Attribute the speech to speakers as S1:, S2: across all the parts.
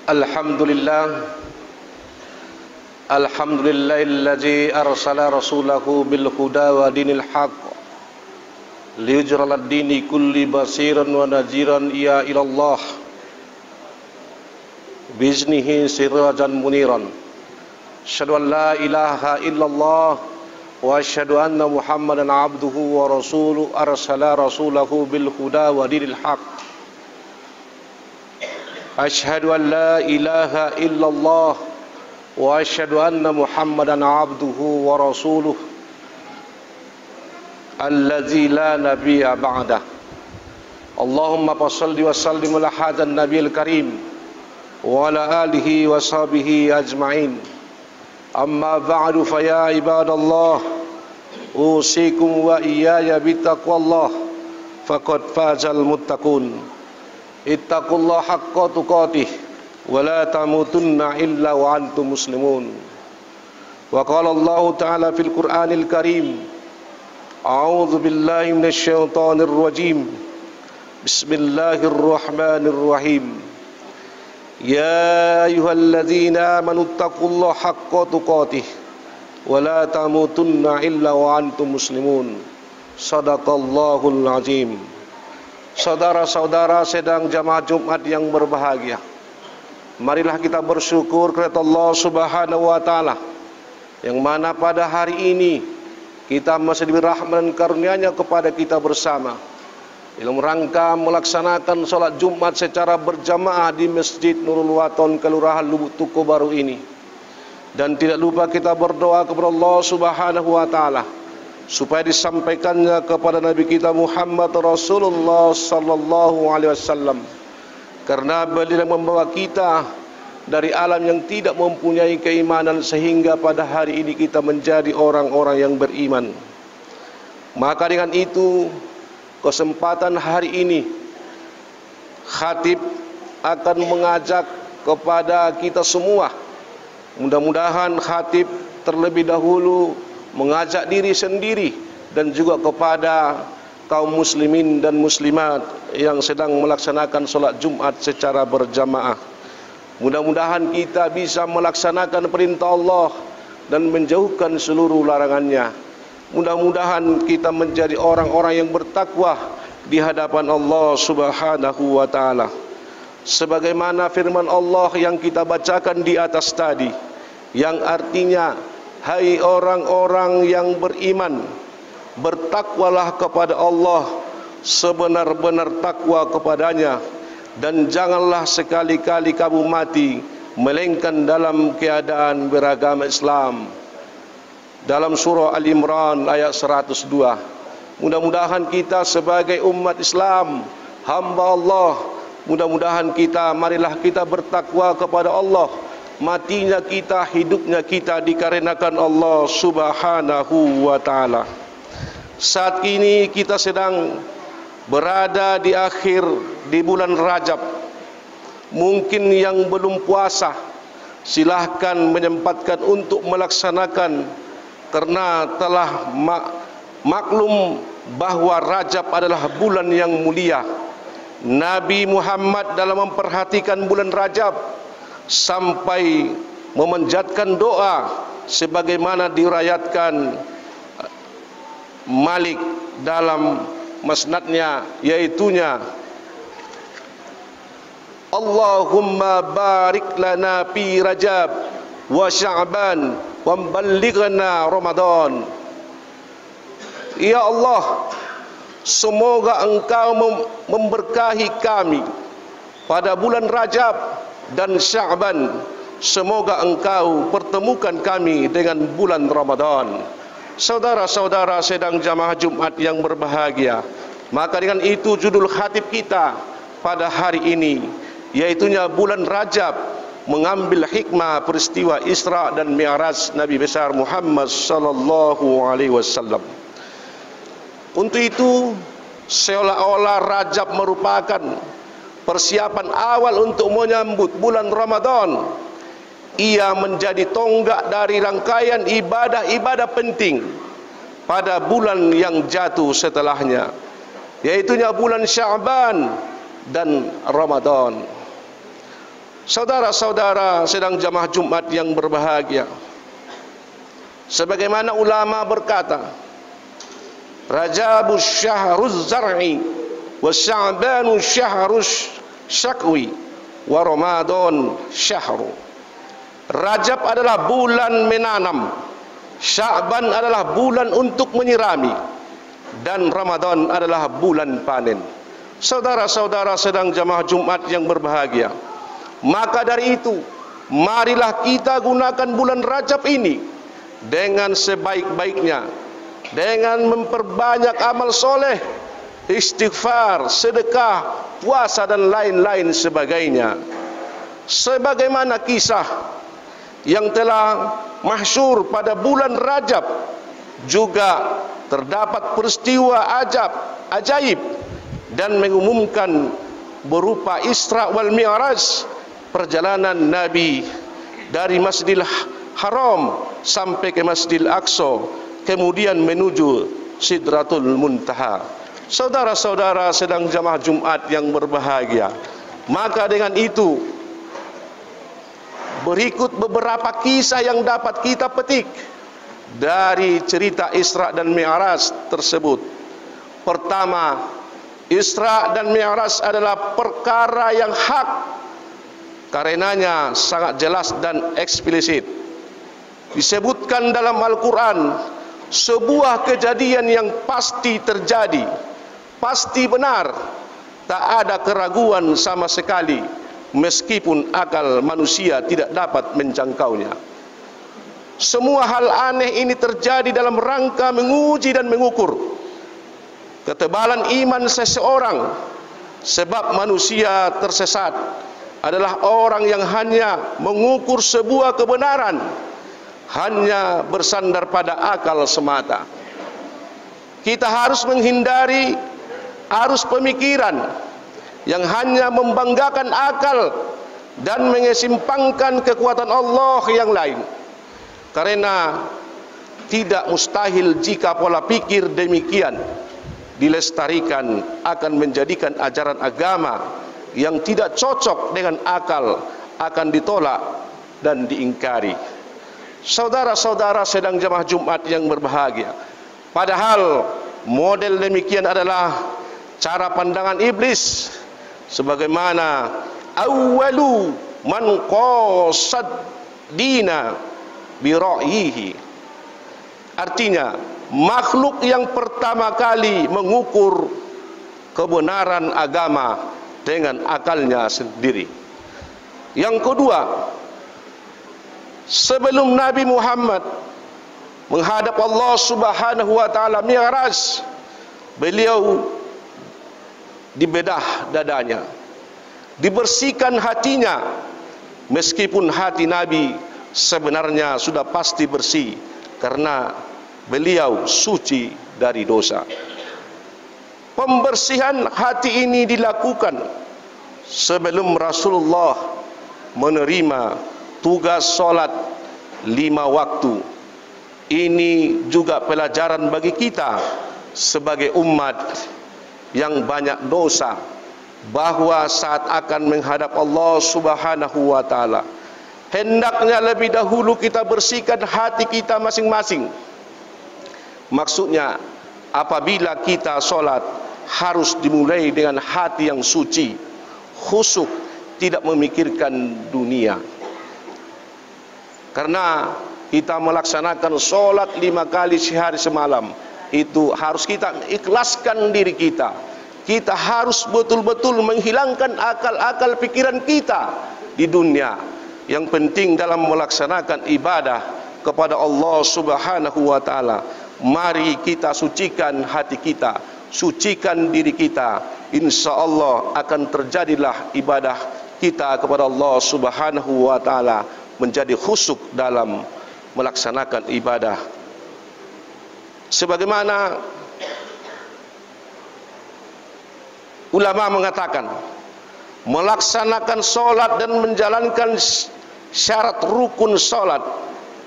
S1: Alhamdulillah, alhamdulillahillazi arsala rasulahu bil huda wa dinil haq liyujral ad-dini kulli basiran wa naziran ya ilallah biznihi sirajan muniran. Asyhadu an la ilaha illallah wa asyhadu anna Muhammadan abduhu wa rasuluhu arsala rasulahu bil huda wa dinil haq. Asyhadu an la ilaha illallah wa asyhadu anna Muhammadan abduhu wa rasuluhu allazi la nabiyya ba'dah. Allahumma shalli wa sallim ala hadzal nabiyil karim wa ala alihi wa sahbihi ajma'in. Amma ba'du, fa ya ibadallah, usikum wa iyaya bittaqwallah, faqad fazal muttaqun. Ittaqullaha haqqa tuqatih wa la tamutunna illa wa antum muslimun. Wa qala Allah ta'ala fil Qur'anil Karim, a'udzu billahi minasy syaithanir rajim. Bismillahirrahmanirrahim. Ya ayyuhalladzina amanu taqullaha haqqa tuqatih wa la tamutunna illa wa antum muslimun. Shadaqallahul azim. Saudara-saudara sedang jamaah Jumat yang berbahagia, marilah kita bersyukur kepada Allah Subhanahu wa taala yang mana pada hari ini kita masih diberi rahmat dan karunia-Nya kepada kita bersama dalam rangka melaksanakan salat Jumat secara berjamaah di Masjid Nurul Waton, Kelurahan Lubuk Tuko Baru ini. Dan tidak lupa kita berdoa kepada Allah Subhanahu wa taala supaya disampaikannya kepada Nabi kita Muhammad Rasulullah sallallahu alaihi wasallam, karena beliau membawa kita dari alam yang tidak mempunyai keimanan sehingga pada hari ini kita menjadi orang-orang yang beriman. Maka dengan itu, kesempatan hari ini khatib akan mengajak kepada kita semua. Mudah-mudahan khatib terlebih dahulu mengajak diri sendiri dan juga kepada kaum muslimin dan muslimat yang sedang melaksanakan solat Jumat secara berjamaah. Mudah-mudahan kita bisa melaksanakan perintah Allah dan menjauhkan seluruh larangannya. Mudah-mudahan kita menjadi orang-orang yang bertakwa di hadapan Allah Subhanahu wa taala. Sebagaimana firman Allah yang kita bacakan di atas tadi, yang artinya, hai orang-orang yang beriman, bertakwalah kepada Allah sebenar-benar takwa kepadanya, dan janganlah sekali-kali kamu mati melainkan dalam keadaan beragama Islam. Dalam surah Al-Imran ayat 102. Mudah-mudahan kita sebagai umat Islam, hamba Allah, mudah-mudahan marilah kita bertakwa kepada Allah. Matinya kita, hidupnya kita dikarenakan Allah Subhanahu wa taala. Saat ini kita sedang berada di bulan Rajab. Mungkin yang belum puasa, silahkan menyempatkan untuk melaksanakan, karena telah maklum bahwa Rajab adalah bulan yang mulia. Nabi Muhammad dalam memperhatikan bulan Rajab sampai memanjatkan doa sebagaimana dirayatkan Malik dalam musnadnya, yaitunya, Allahumma barik lana fi Rajab wa Sya'ban wa ballighna Ramadan. Ya Allah, semoga Engkau memberkahi kami pada bulan Rajab dan Sya'ban. Semoga Engkau pertemukan kami dengan bulan Ramadan. Saudara-saudara sedang jamaah Jumat yang berbahagia, maka dengan itu judul khatib kita pada hari ini, yaitunya bulan Rajab, mengambil hikmah peristiwa Isra dan Mi'raj Nabi besar Muhammad sallallahu alaihi wasallam. Untuk itu, seolah-olah Rajab merupakan persiapan awal untuk menyambut bulan Ramadan. Ia menjadi tonggak dari rangkaian ibadah-ibadah penting pada bulan yang jatuh setelahnya, yaitunya bulan Sya'ban dan Ramadan. Saudara-saudara sedang jamaah Jumat yang berbahagia, sebagaimana ulama berkata, Rajabus syahruz zar'i wa Sya'banu syahrus syakwi wa Ramadan syahru. Rajab adalah bulan menanam, Sya'ban adalah bulan untuk menyirami, dan Ramadan adalah bulan panen. Saudara-saudara sedang jamaah Jumat yang berbahagia, maka dari itu, marilah kita gunakan bulan Rajab ini dengan sebaik-baiknya, dengan memperbanyak amal soleh, istighfar, sedekah, puasa dan lain-lain sebagainya. Sebagaimana kisah yang telah masyhur pada bulan Rajab, juga terdapat peristiwa ajaib dan mengumumkan berupa Isra wal Mi'raj, perjalanan Nabi dari Masjidil Haram sampai ke Masjidil Aqsa, kemudian menuju Sidratul Muntaha. Saudara-saudara sedang jamaah Jumat yang berbahagia, maka dengan itu berikut beberapa kisah yang dapat kita petik dari cerita Isra dan Mi'raj tersebut. Pertama, Isra dan Mi'raj adalah perkara yang hak, karenanya sangat jelas dan eksplisit. Disebutkan dalam Al-Quran sebuah kejadian yang pasti terjadi, pasti benar, tak ada keraguan sama sekali, meskipun akal manusia tidak dapat menjangkaunya. Semua hal aneh ini terjadi dalam rangka menguji dan mengukur ketebalan iman seseorang, sebab manusia tersesat adalah orang yang hanya mengukur sebuah kebenaran hanya bersandar pada akal semata. Kita harus menghindari arus pemikiran yang hanya membanggakan akal dan mengesampingkan kekuatan Allah yang lain, karena tidak mustahil jika pola pikir demikian dilestarikan akan menjadikan ajaran agama yang tidak cocok dengan akal akan ditolak dan diingkari. Saudara-saudara sedang jamaah Jumat yang berbahagia, padahal model demikian adalah cara pandangan iblis, sebagaimana awwalu man qasad dina bi ra'yihi. Artinya, makhluk yang pertama kali mengukur kebenaran agama dengan akalnya sendiri. Yang kedua, sebelum Nabi Muhammad menghadap Allah Subhanahu wa taala Mi'raj, beliau dibedah dadanya, dibersihkan hatinya, meskipun hati Nabi sebenarnya sudah pasti bersih karena beliau suci dari dosa. Pembersihan hati ini dilakukan sebelum Rasulullah menerima tugas solat 5 waktu. Ini juga pelajaran bagi kita sebagai umat yang banyak dosa, bahwa saat akan menghadap Allah Subhanahu wa taala, hendaknya lebih dahulu kita bersihkan hati kita masing-masing. Maksudnya, apabila kita solat harus dimulai dengan hati yang suci, khusyuk, tidak memikirkan dunia. Karena kita melaksanakan solat 5 kali sehari semalam, itu harus kita ikhlaskan diri kita. Kita harus betul-betul menghilangkan akal-akal pikiran kita di dunia. Yang penting dalam melaksanakan ibadah kepada Allah Subhanahu wa taala, mari kita sucikan hati kita, sucikan diri kita. Insya Allah akan terjadilah ibadah kita kepada Allah Subhanahu wa taala menjadi khusyuk dalam melaksanakan ibadah. Sebagaimana ulama mengatakan, melaksanakan solat dan menjalankan syarat rukun solat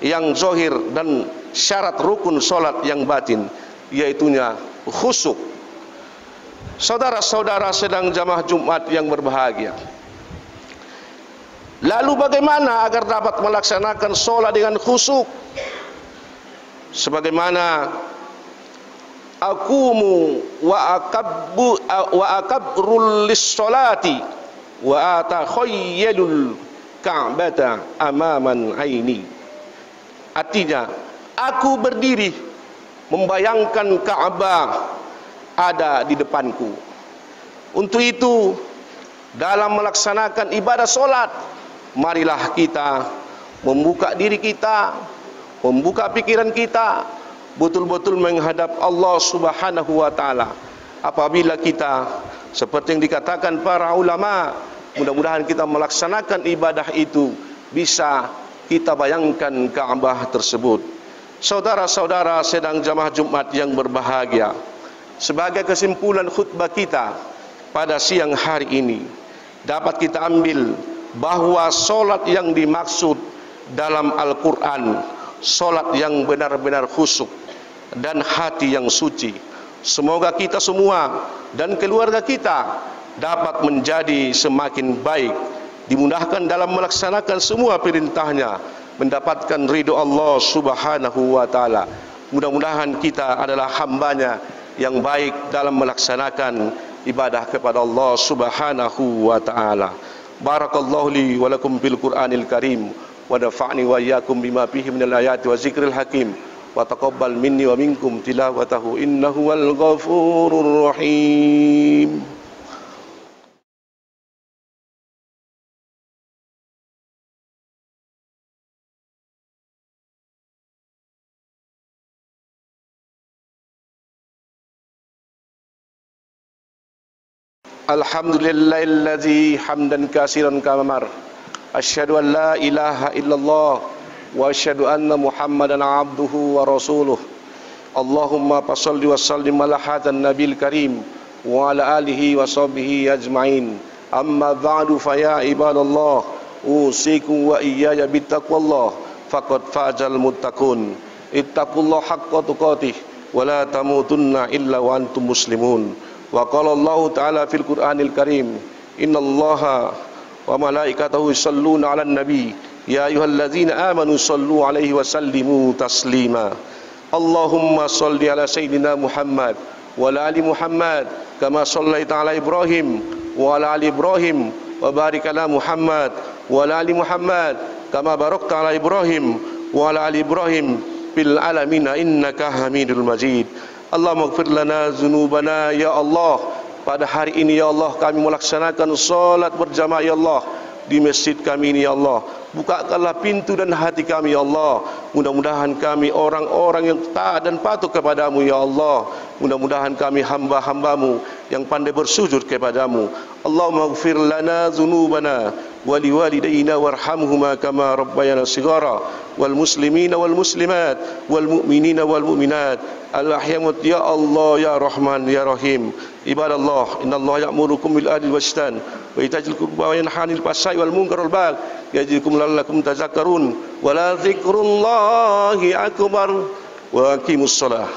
S1: yang zahir dan syarat rukun solat yang batin, yaitunya khusyuk. Saudara-saudara sedang jamaah Jumat yang berbahagia, Lalu bagaimana agar dapat melaksanakan solat dengan khusyuk? Sebagaimana aqumu wa akabrul lis-salati wa atakhayyalul ka'bata amaman aini. Artinya, aku berdiri membayangkan Ka'bah ada di depanku. Untuk itu, dalam melaksanakan ibadah solat, marilah kita membuka diri kita, membuka pikiran kita, betul-betul menghadap Allah Subhanahu wa taala. Apabila kita seperti yang dikatakan para ulama, mudah-mudahan kita melaksanakan ibadah itu bisa kita bayangkan Ka'bah tersebut. Saudara-saudara sedang jamaah Jumat yang berbahagia, sebagai kesimpulan khutbah kita pada siang hari ini, dapat kita ambil bahwa solat yang dimaksud dalam Al-Quran, solat yang benar-benar khusyuk dan hati yang suci. Semoga kita semua dan keluarga kita dapat menjadi semakin baik, dimudahkan dalam melaksanakan semua perintahnya, mendapatkan ridho Allah Subhanahu wa ta'ala. Mudah-mudahan kita adalah hambanya yang baik dalam melaksanakan ibadah kepada Allah Subhanahu wa ta'ala. Barakallahu li wa lakum bil Qur'anil Karim, wa nafa'ni wa iyyakum bima fihi minal ayati wa zikril hakim, wa taqabbal minni wa minkum tilawatahu innahu wal ghafurur rahim. Alhamdulillahilladzi hamdan katsiran kama mar. Asyhadu an la ilaha illallah wa asyhadu anna Muhammadan abduhu wa rasuluh. Allahumma shalli wa sallim ala hadzal nabil karim wa ala alihi wa sahbihi ajmain. Amma ba'du fa ya ibadallah, usikum wa iyaya bittaqwallah faqad fazal muttaqun. Ittaqullaha haqqa tuqatih wa la tamutunna illa wa antum muslimun. Wa qala Allah ta'ala fil Qur'anil Karim, innallaha wa malaikatahu yusholluna 'alan nabi ya ayyuhalladzina amanu shallu 'alaihi wa sallimu taslima. Allahumma shalli ala sayyidina Muhammad wa ala ali Muhammad kama shallaita ala Ibrahim wa ala ali Ibrahim wa barik ala Muhammad wa ala ali Muhammad kama barakta ala Ibrahim wa ala ali Ibrahim fil alamin innaka Hamidul Majid. Allahumma ighfir lana dzunubana ya Allah. Pada hari ini ya Allah, kami melaksanakan salat berjamaah ya Allah di masjid kami ini ya Allah. Bukakanlah pintu dan hati kami ya Allah. Mudah-mudahan kami orang-orang yang taat dan patuh kepadamu ya Allah. Mudah-mudahan kami hamba-hambamu yang pandai bersujud kepadamu. Allahumma ighfir lana dzunubana wa liwalidayna warhamhuma kama rabbayana shighara, wal muslimina wal muslimat wal mu'minina wal mu'minat al-ahyamu ya Allah ya Rahman ya Rahim. Ibadallah, innallaha ya'murukum bil adli was ihsan wa itaa'il qurba wa yanha 'anil fahsya'i wal munkari wal baghi ya'idukum la'allakum tadhakkarun. Wa la dzikrullahi akbar wa aqimus shalah.